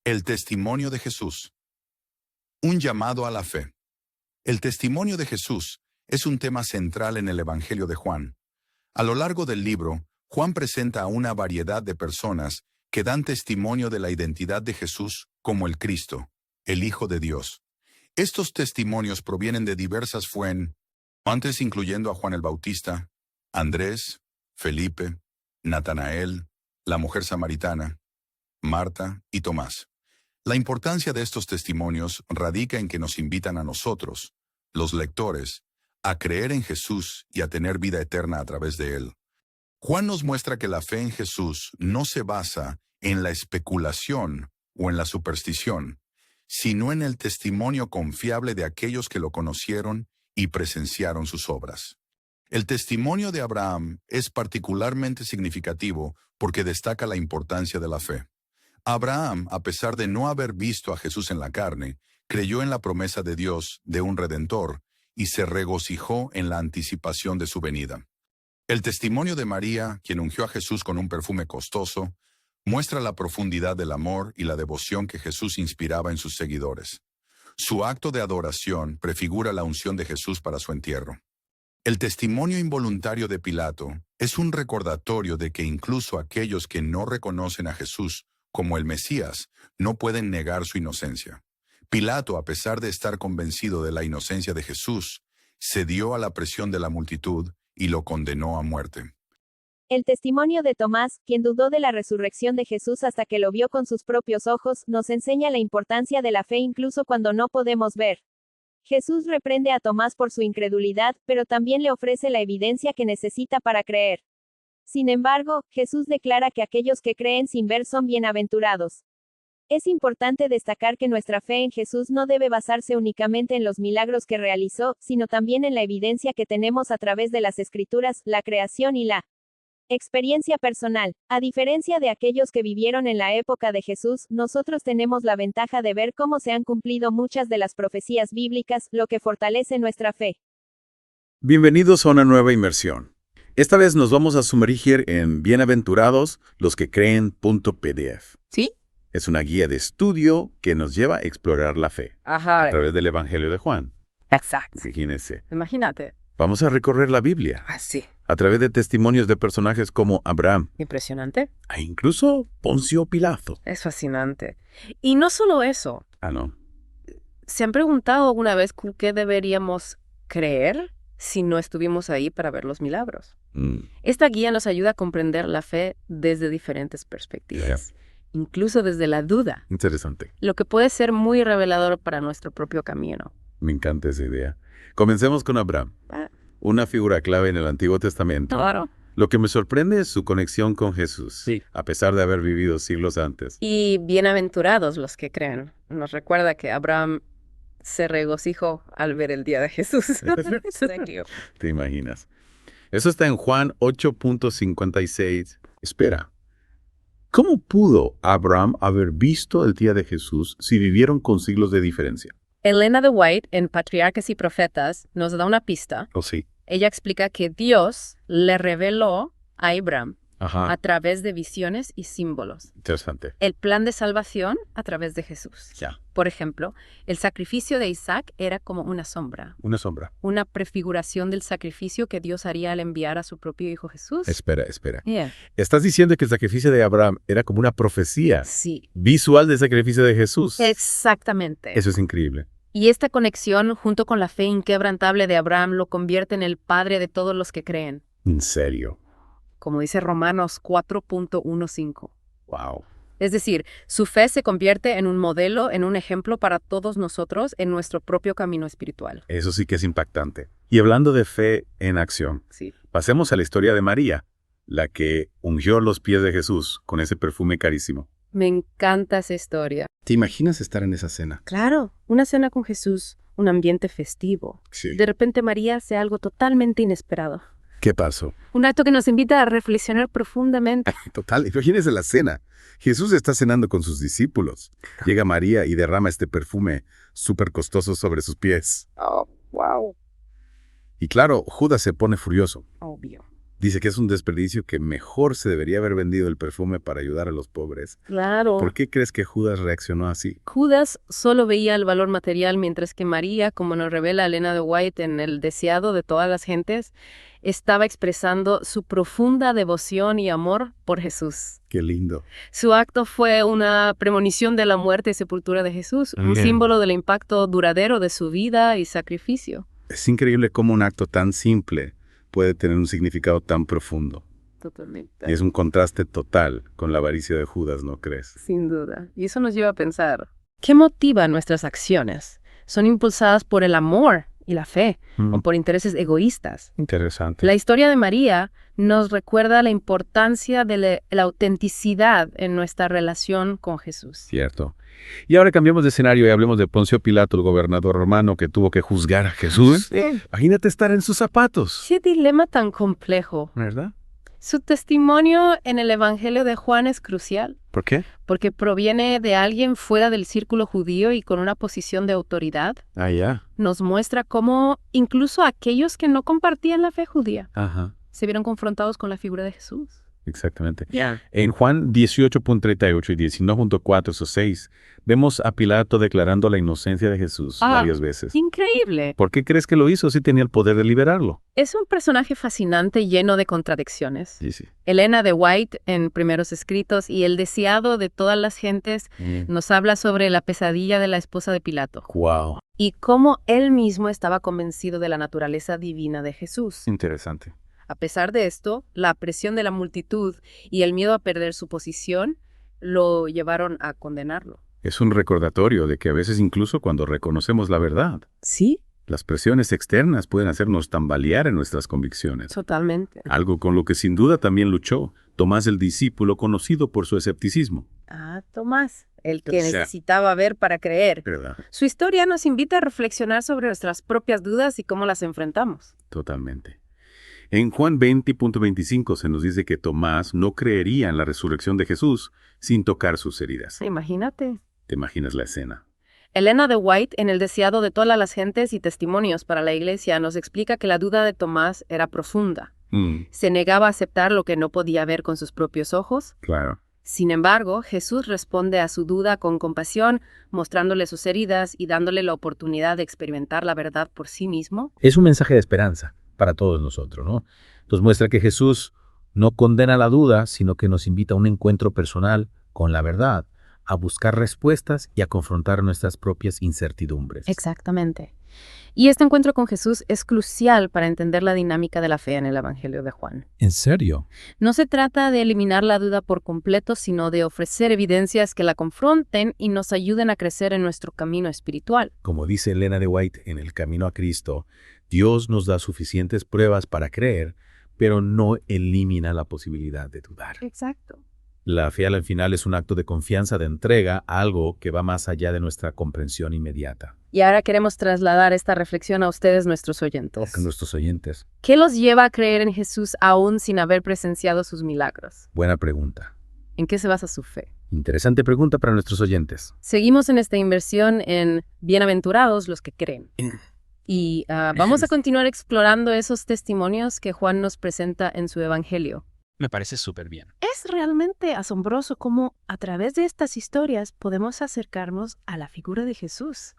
El testimonio de Jesús. Un llamado a la fe. El testimonio de Jesús es un tema central en el Evangelio de Juan. A lo largo del libro, Juan presenta a una variedad de personas que dan testimonio de la identidad de Jesús como el Cristo, el Hijo de Dios. Estos testimonios provienen de diversas fuentes, incluyendo a Juan el Bautista, Andrés, Felipe, Natanael, la mujer samaritana, Marta y Tomás. La importancia de estos testimonios radica en que nos invitan a nosotros, los lectores, a creer en Jesús y a tener vida eterna a través de Él. Juan nos muestra que la fe en Jesús no se basa en la especulación o en la superstición, sino en el testimonio confiable de aquellos que lo conocieron y presenciaron sus obras. El testimonio de Abraham es particularmente significativo porque destaca la importancia de la fe. Abraham, a pesar de no haber visto a Jesús en la carne, creyó en la promesa de Dios de un Redentor y se regocijó en la anticipación de su venida. El testimonio de María, quien ungió a Jesús con un perfume costoso, muestra la profundidad del amor y la devoción que Jesús inspiraba en sus seguidores. Su acto de adoración prefigura la unción de Jesús para su entierro. El testimonio involuntario de Pilato es un recordatorio de que incluso aquellos que no reconocen a Jesús como el Mesías, no pueden negar su inocencia. Pilato, a pesar de estar convencido de la inocencia de Jesús, cedió a la presión de la multitud y lo condenó a muerte. El testimonio de Tomás, quien dudó de la resurrección de Jesús hasta que lo vio con sus propios ojos, nos enseña la importancia de la fe incluso cuando no podemos ver. Jesús reprende a Tomás por su incredulidad, pero también le ofrece la evidencia que necesita para creer. Sin embargo, Jesús declara que aquellos que creen sin ver son bienaventurados. Es importante destacar que nuestra fe en Jesús no debe basarse únicamente en los milagros que realizó, sino también en la evidencia que tenemos a través de las Escrituras, la creación y la experiencia personal. A diferencia de aquellos que vivieron en la época de Jesús, nosotros tenemos la ventaja de ver cómo se han cumplido muchas de las profecías bíblicas, lo que fortalece nuestra fe. Bienvenidos a una nueva inmersión. Esta vez nos vamos a sumergir en Bienaventurados los que creen.pdf. ¿Sí? Es una guía de estudio que nos lleva a explorar la fe a través del Evangelio de Juan. Exacto. Imagínense. Imagínate. Vamos a recorrer la Biblia Así. a través de testimonios de personajes como Abraham Impresionante. e incluso Poncio Pilato. Es fascinante. Y no solo eso. ¿No? ¿Se han preguntado alguna vez con qué deberíamos creer si no estuvimos ahí para ver los milagros? Esta guía nos ayuda a comprender la fe desde diferentes perspectivas, incluso desde la duda, Interesante. lo que puede ser muy revelador para nuestro propio camino. Me encanta esa idea. Comencemos con Abraham, una figura clave en el Antiguo Testamento. Claro. Lo que me sorprende es su conexión con Jesús, a pesar de haber vivido siglos antes. Y bienaventurados los que creen. Nos recuerda que Abraham se regocijó al ver el día de Jesús. ¿Te imaginas? Eso está en Juan 8.56. Espera. ¿Cómo pudo Abraham haber visto el día de Jesús si vivieron con siglos de diferencia? Elena de White, en Patriarcas y Profetas, nos da una pista. ¿Oh, sí? Ella explica que Dios le reveló a Abraham a través de visiones y símbolos Interesante. el plan de salvación a través de Jesús. Ya. Por ejemplo, el sacrificio de Isaac era como una sombra, Una sombra. una prefiguración del sacrificio que Dios haría al enviar a su propio hijo Jesús. Espera. Yeah. ¿Estás diciendo que el sacrificio de Abraham era como una profecía Sí, visual del sacrificio de Jesús? exactamente. Eso es increíble. Y esta conexión, junto con la fe inquebrantable de Abraham, lo convierte en el padre de todos los que creen. ¿En serio? Como dice Romanos 4.15. Wow. Es decir, su fe se convierte en un modelo, en un ejemplo para todos nosotros en nuestro propio camino espiritual. Eso sí que es impactante. Y hablando de fe en acción, Sí. pasemos a la historia de María, la que ungió los pies de Jesús con ese perfume carísimo. Me encanta esa historia. ¿Te imaginas estar en esa cena? Claro, una cena con Jesús, un ambiente festivo. Sí. De repente María hace algo totalmente inesperado. ¿Qué pasó? Un acto que nos invita a reflexionar profundamente. Total, imagínese la cena. Jesús está cenando con sus discípulos. Llega María y derrama este perfume súper costoso sobre sus pies. Oh, wow. Y claro, Judas se pone furioso. Obvio. Dice que es un desperdicio, que mejor se debería haber vendido el perfume para ayudar a los pobres. Claro. ¿Por qué crees que Judas reaccionó así? Judas solo veía el valor material, mientras que María, como nos revela Elena de White en El deseado de todas las gentes, estaba expresando su profunda devoción y amor por Jesús. Qué lindo. Su acto fue una premonición de la muerte y sepultura de Jesús, un Bien. símbolo del impacto duradero de su vida y sacrificio. Es increíble cómo un acto tan simple puede tener un significado tan profundo. Totalmente. Y es un contraste total con la avaricia de Judas, ¿no crees? Sin duda. Y eso nos lleva a pensar, ¿qué motiva nuestras acciones? ¿Son impulsadas por el amor y la fe o por intereses egoístas? Interesante. La historia de María nos recuerda la importancia de la autenticidad en nuestra relación con Jesús. Cierto. Y ahora cambiamos de escenario y hablemos de Poncio Pilato, el gobernador romano que tuvo que juzgar a Jesús. Imagínate estar en sus zapatos. Qué dilema tan complejo. ¿Verdad? Su testimonio en el Evangelio de Juan es crucial, ¿Por qué? porque proviene de alguien fuera del círculo judío y con una posición de autoridad. Ah, ya. Nos muestra cómo incluso aquellos que no compartían la fe judía Ajá. se vieron confrontados con la figura de Jesús. Exactamente. En Juan 18.38 y 19.4 o 6, vemos a Pilato declarando la inocencia de Jesús varias veces. Increíble. ¿Por qué crees que lo hizo si tenía el poder de liberarlo? Es un personaje fascinante lleno de contradicciones. Sí. Elena de White, en Primeros Escritos, y El deseado de todas las gentes, nos habla sobre la pesadilla de la esposa de Pilato. Wow. Y cómo él mismo estaba convencido de la naturaleza divina de Jesús. Interesante. A pesar de esto, la presión de la multitud y el miedo a perder su posición lo llevaron a condenarlo. Es un recordatorio de que a veces incluso cuando reconocemos la verdad, Sí, las presiones externas pueden hacernos tambalear en nuestras convicciones. totalmente. Algo con lo que sin duda también luchó Tomás el discípulo, conocido por su escepticismo. Tomás, el que O sea, necesitaba ver para creer. ¿Verdad? Su historia nos invita a reflexionar sobre nuestras propias dudas y cómo las enfrentamos. Totalmente. En Juan 20.25 se nos dice que Tomás no creería en la resurrección de Jesús sin tocar sus heridas. Imagínate. ¿Te imaginas la escena? Elena de White, en El deseado de todas las gentes y testimonios para la Iglesia, nos explica que la duda de Tomás era profunda. Se negaba a aceptar lo que no podía ver con sus propios ojos. Claro. Sin embargo, Jesús responde a su duda con compasión, mostrándole sus heridas y dándole la oportunidad de experimentar la verdad por sí mismo. Es un mensaje de esperanza para todos nosotros, ¿no? Nos muestra que Jesús no condena la duda, sino que nos invita a un encuentro personal con la verdad, a buscar respuestas y a confrontar nuestras propias incertidumbres. Exactamente. Y este encuentro con Jesús es crucial para entender la dinámica de la fe en el Evangelio de Juan. ¿En serio? No se trata de eliminar la duda por completo, sino de ofrecer evidencias que la confronten y nos ayuden a crecer en nuestro camino espiritual. Como dice Elena de White en El Camino a Cristo, Dios nos da suficientes pruebas para creer, pero no elimina la posibilidad de dudar. Exacto. La fe al final es un acto de confianza, de entrega a algo que va más allá de nuestra comprensión inmediata. Y ahora queremos trasladar esta reflexión a ustedes, nuestros oyentes. A nuestros oyentes. ¿Qué los lleva a creer en Jesús aún sin haber presenciado sus milagros? Buena pregunta. ¿En qué se basa su fe? Interesante pregunta para nuestros oyentes. Seguimos en esta inversión en bienaventurados los que creen. Y vamos a continuar explorando esos testimonios que Juan nos presenta en su Evangelio. Me parece súper bien. Es realmente asombroso cómo a través de estas historias podemos acercarnos a la figura de Jesús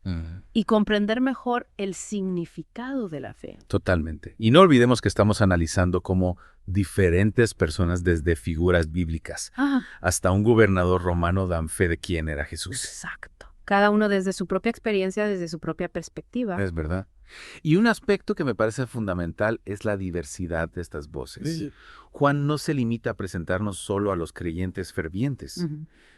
y comprender mejor el significado de la fe. Totalmente. Y no olvidemos que estamos analizando cómo diferentes personas, desde figuras bíblicas hasta un gobernador romano, dan fe de quién era Jesús. Exacto. Cada uno desde su propia experiencia, desde su propia perspectiva. Es verdad. Y un aspecto que me parece fundamental es la diversidad de estas voces. Sí. Juan no se limita a presentarnos solo a los creyentes fervientes,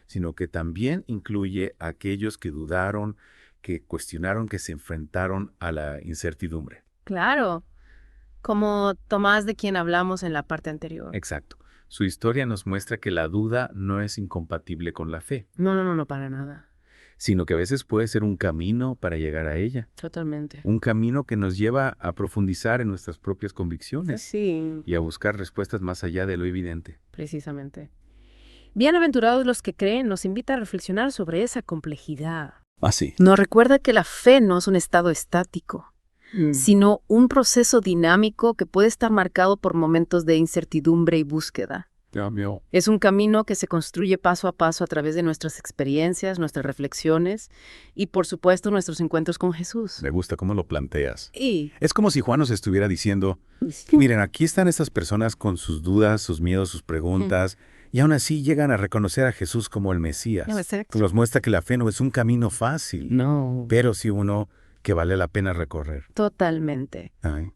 sino que también incluye a aquellos que dudaron, que cuestionaron, que se enfrentaron a la incertidumbre. Claro, como Tomás, de quien hablamos en la parte anterior. Exacto. Su historia nos muestra que la duda no es incompatible con la fe, No, para nada. sino que a veces puede ser un camino para llegar a ella. Totalmente. Un camino que nos lleva a profundizar en nuestras propias convicciones Sí, y a buscar respuestas más allá de lo evidente. precisamente. Bienaventurados los que creen nos invita a reflexionar sobre esa complejidad. Así. Nos recuerda que la fe no es un estado estático. sino un proceso dinámico que puede estar marcado por momentos de incertidumbre y búsqueda. Es un camino que se construye paso a paso a través de nuestras experiencias, nuestras reflexiones y, por supuesto, nuestros encuentros con Jesús. Me gusta cómo lo planteas. Y Es como si Juan nos estuviera diciendo, miren, aquí están estas personas con sus dudas, sus miedos, sus preguntas, y aún así llegan a reconocer a Jesús como el Mesías. Nos muestra que la fe no es un camino fácil, no, pero sí uno que vale la pena recorrer. totalmente. Ay,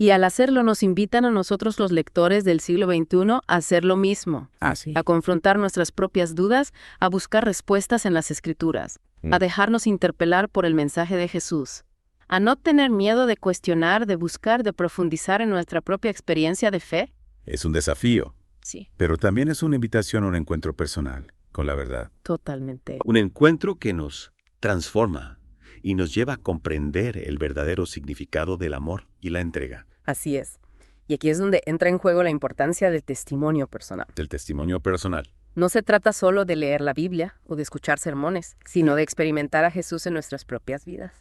Y al hacerlo nos invitan a nosotros los lectores del siglo XXI a hacer lo mismo, sí. a confrontar nuestras propias dudas, a buscar respuestas en las Escrituras, a dejarnos interpelar por el mensaje de Jesús, a no tener miedo de cuestionar, de buscar, de profundizar en nuestra propia experiencia de fe. Es un desafío, Sí, pero también es una invitación a un encuentro personal con la verdad. totalmente. Un encuentro que nos transforma y nos lleva a comprender el verdadero significado del amor y la entrega. Así es. Y aquí es donde entra en juego la importancia del testimonio personal. Del testimonio personal. No se trata solo de leer la Biblia o de escuchar sermones, sino de experimentar a Jesús en nuestras propias vidas,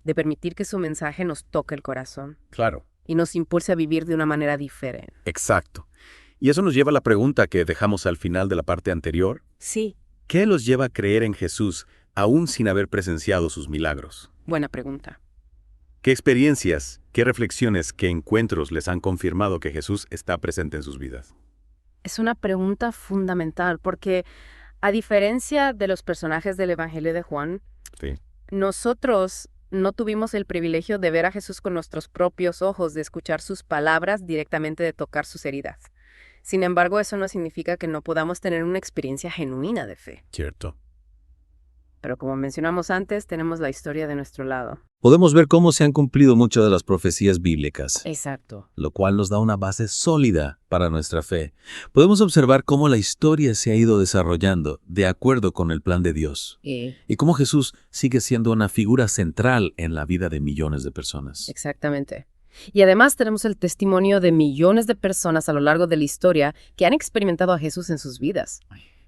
de permitir que su mensaje nos toque el corazón Claro. y nos impulse a vivir de una manera diferente. Exacto. Y eso nos lleva a la pregunta que dejamos al final de la parte anterior. Sí, ¿Qué los lleva a creer en Jesús aún sin haber presenciado sus milagros? buena pregunta. ¿Qué experiencias, qué reflexiones, qué encuentros les han confirmado que Jesús está presente en sus vidas? Es una pregunta fundamental porque, a diferencia de los personajes del Evangelio de Juan, Sí. nosotros no tuvimos el privilegio de ver a Jesús con nuestros propios ojos, de escuchar sus palabras, directamente de tocar sus heridas. Sin embargo, eso no significa que no podamos tener una experiencia genuina de fe. Cierto. Pero como mencionamos antes, tenemos la historia de nuestro lado. Podemos ver cómo se han cumplido muchas de las profecías bíblicas, Exacto. lo cual nos da una base sólida para nuestra fe. Podemos observar cómo la historia se ha ido desarrollando de acuerdo con el plan de Dios y cómo Jesús sigue siendo una figura central en la vida de millones de personas. Exactamente. Y además tenemos el testimonio de millones de personas a lo largo de la historia que han experimentado a Jesús en sus vidas.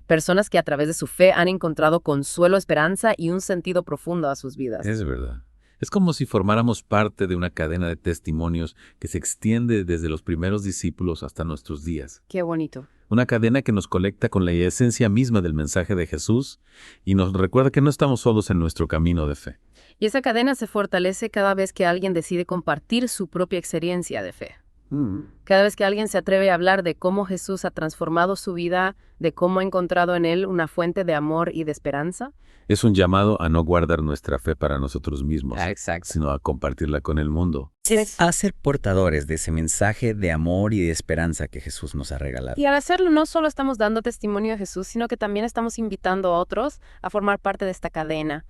Personas que a través de su fe han encontrado consuelo, esperanza y un sentido profundo a sus vidas. Es verdad. Es como si formáramos parte de una cadena de testimonios que se extiende desde los primeros discípulos hasta nuestros días. Qué bonito. Una cadena que nos conecta con la esencia misma del mensaje de Jesús y nos recuerda que no estamos solos en nuestro camino de fe. Y esa cadena se fortalece cada vez que alguien decide compartir su propia experiencia de fe. Cada vez que alguien se atreve a hablar de cómo Jesús ha transformado su vida, de cómo ha encontrado en él una fuente de amor y de esperanza. Es un llamado a no guardar nuestra fe para nosotros mismos, Exacto. sino a compartirla con el mundo. A ser portadores de ese mensaje de amor y de esperanza que Jesús nos ha regalado. Y al hacerlo no solo estamos dando testimonio de Jesús, sino que también estamos invitando a otros a formar parte de esta cadena.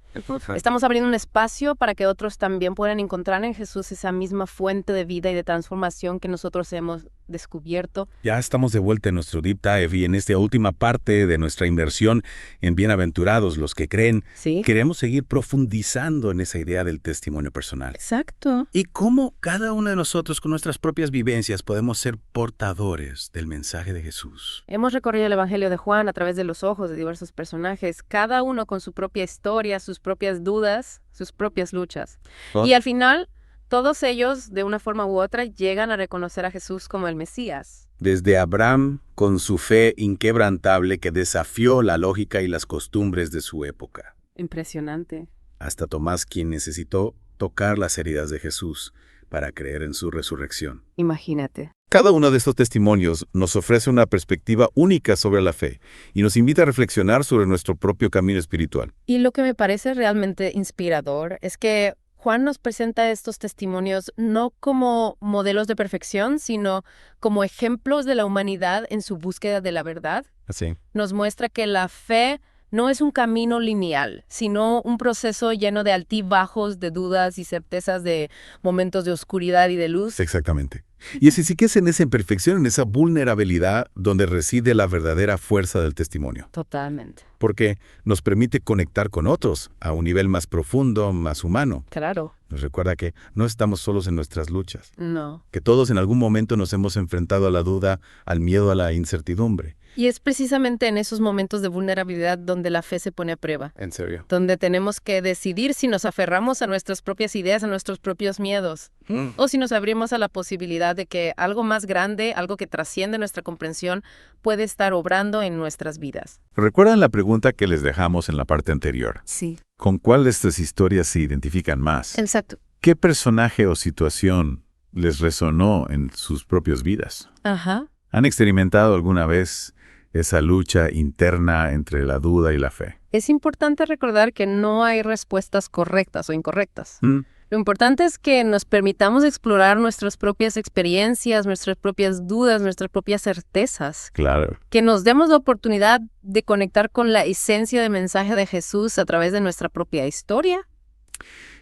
Estamos abriendo un espacio para que otros también puedan encontrar en Jesús esa misma fuente de vida y de transformación que nosotros hemos descubierto. Ya estamos de vuelta en nuestro Deep Dive y en esta última parte de nuestra inversión en Bienaventurados los que creen, Sí. queremos seguir profundizando en esa idea del testimonio personal. Exacto. Y cómo cada uno de nosotros con nuestras propias vivencias podemos ser portadores del mensaje de Jesús. Hemos recorrido el Evangelio de Juan a través de los ojos de diversos personajes, cada uno con su propia historia, sus propias dudas, sus propias luchas. Y al final, todos ellos, de una forma u otra, llegan a reconocer a Jesús como el Mesías. Desde Abraham, con su fe inquebrantable que desafió la lógica y las costumbres de su época, Impresionante. hasta Tomás, quien necesitó tocar las heridas de Jesús para creer en su resurrección. Imagínate. Cada uno de estos testimonios nos ofrece una perspectiva única sobre la fe y nos invita a reflexionar sobre nuestro propio camino espiritual. Y lo que me parece realmente inspirador es que Juan nos presenta estos testimonios no como modelos de perfección, sino como ejemplos de la humanidad en su búsqueda de la verdad. Así. Nos muestra que la fe no es un camino lineal, sino un proceso lleno de altibajos, de dudas y certezas, de momentos de oscuridad y de luz. Exactamente. Y es así que es en esa imperfección, en esa vulnerabilidad, donde reside la verdadera fuerza del testimonio. Totalmente. Porque nos permite conectar con otros a un nivel más profundo, más humano. Claro. Nos recuerda que no estamos solos en nuestras luchas, No. que todos en algún momento nos hemos enfrentado a la duda, al miedo, a la incertidumbre. Y es precisamente en esos momentos de vulnerabilidad donde la fe se pone a prueba. ¿En serio? Donde tenemos que decidir si nos aferramos a nuestras propias ideas, a nuestros propios miedos, o si nos abrimos a la posibilidad de que algo más grande, algo que trasciende nuestra comprensión, puede estar obrando en nuestras vidas. ¿Recuerdan la pregunta que les dejamos en la parte anterior? Sí. ¿Con cuál de estas historias se identifican más? Exacto. ¿Qué personaje o situación les resonó en sus propias vidas? Ajá. ¿Han experimentado alguna vez esa lucha interna entre la duda y la fe? Es importante recordar que no hay respuestas correctas o incorrectas. Lo importante es que nos permitamos explorar nuestras propias experiencias, nuestras propias dudas, nuestras propias certezas. Claro. Que nos demos la oportunidad de conectar con la esencia del mensaje de Jesús a través de nuestra propia historia.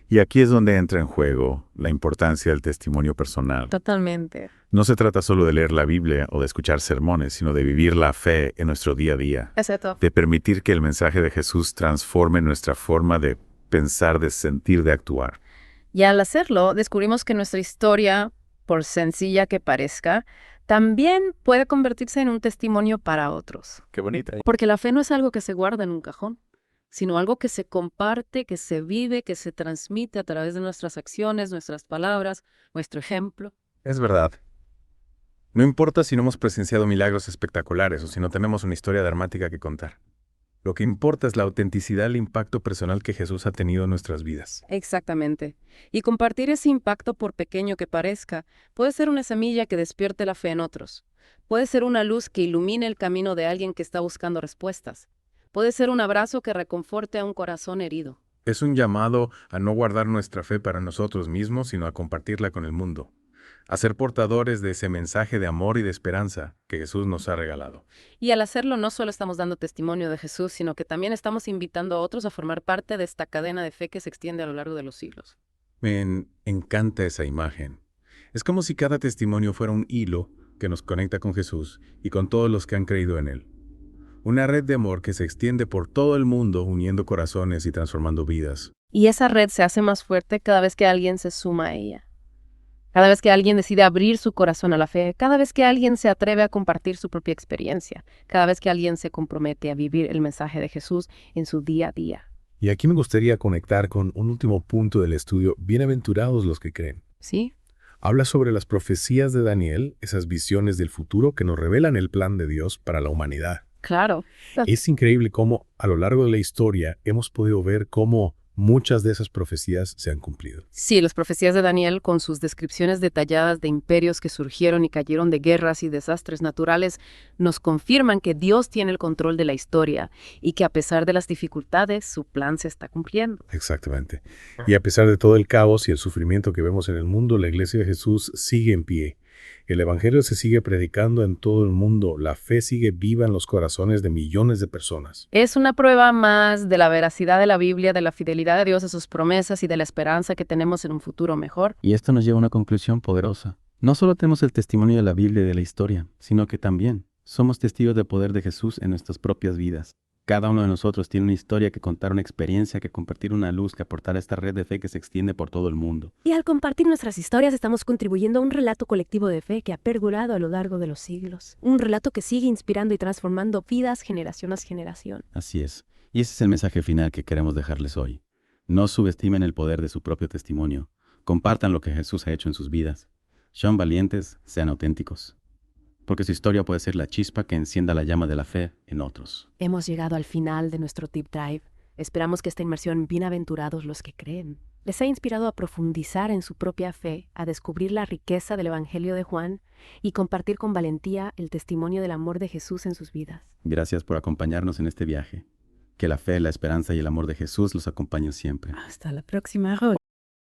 Y aquí es donde entra en juego la importancia del testimonio personal. Totalmente. No se trata solo de leer la Biblia o de escuchar sermones, sino de vivir la fe en nuestro día a día. Exacto. De permitir que el mensaje de Jesús transforme nuestra forma de pensar, de sentir, de actuar. Y al hacerlo, descubrimos que nuestra historia, por sencilla que parezca, también puede convertirse en un testimonio para otros. Qué bonita. Porque la fe no es algo que se guarda en un cajón, sino algo que se comparte, que se vive, que se transmite a través de nuestras acciones, nuestras palabras, nuestro ejemplo. Es verdad. No importa si no hemos presenciado milagros espectaculares o si no tenemos una historia dramática que contar. Lo que importa es la autenticidad y el impacto personal que Jesús ha tenido en nuestras vidas. Exactamente. Y compartir ese impacto, por pequeño que parezca, puede ser una semilla que despierte la fe en otros. Puede ser una luz que ilumine el camino de alguien que está buscando respuestas. Puede ser un abrazo que reconforte a un corazón herido. Es un llamado a no guardar nuestra fe para nosotros mismos, sino a compartirla con el mundo. A ser portadores de ese mensaje de amor y de esperanza que Jesús nos ha regalado. Y al hacerlo no solo estamos dando testimonio de Jesús, sino que también estamos invitando a otros a formar parte de esta cadena de fe que se extiende a lo largo de los siglos. Me encanta esa imagen. Es como si cada testimonio fuera un hilo que nos conecta con Jesús y con todos los que han creído en Él. Una red de amor que se extiende por todo el mundo, uniendo corazones y transformando vidas. Y esa red se hace más fuerte cada vez que alguien se suma a ella. Cada vez que alguien decide abrir su corazón a la fe, cada vez que alguien se atreve a compartir su propia experiencia, cada vez que alguien se compromete a vivir el mensaje de Jesús en su día a día. Y aquí me gustaría conectar con un último punto del estudio, Bienaventurados los que creen. ¿Sí? Habla sobre las profecías de Daniel, esas visiones del futuro que nos revelan el plan de Dios para la humanidad. Claro. Es increíble cómo a lo largo de la historia hemos podido ver cómo muchas de esas profecías se han cumplido. Sí, las profecías de Daniel, con sus descripciones detalladas de imperios que surgieron y cayeron de guerras y desastres naturales, nos confirman que Dios tiene el control de la historia y que a pesar de las dificultades, su plan se está cumpliendo. Exactamente. Y a pesar de todo el caos y el sufrimiento que vemos en el mundo, la Iglesia de Jesús sigue en pie. El Evangelio se sigue predicando en todo el mundo. La fe sigue viva en los corazones de millones de personas. Es una prueba más de la veracidad de la Biblia, de la fidelidad de Dios a sus promesas y de la esperanza que tenemos en un futuro mejor. Y esto nos lleva a una conclusión poderosa. No solo tenemos el testimonio de la Biblia y de la historia, sino que también somos testigos del poder de Jesús en nuestras propias vidas. Cada uno de nosotros tiene una historia que contar, una experiencia que compartir, una luz que aportar a esta red de fe que se extiende por todo el mundo. Y al compartir nuestras historias estamos contribuyendo a un relato colectivo de fe que ha perdurado a lo largo de los siglos. Un relato que sigue inspirando y transformando vidas generación tras generación. Así es. Y ese es el mensaje final que queremos dejarles hoy. No subestimen el poder de su propio testimonio. Compartan lo que Jesús ha hecho en sus vidas. Sean valientes, sean auténticos. Porque su historia puede ser la chispa que encienda la llama de la fe en otros. Hemos llegado al final de nuestro Deep Dive. Esperamos que esta inmersión Bienaventurados los que creen les haya inspirado a profundizar en su propia fe, a descubrir la riqueza del Evangelio de Juan y compartir con valentía el testimonio del amor de Jesús en sus vidas. Gracias por acompañarnos en este viaje. Que la fe, la esperanza y el amor de Jesús los acompañen siempre. Hasta la próxima, Rod.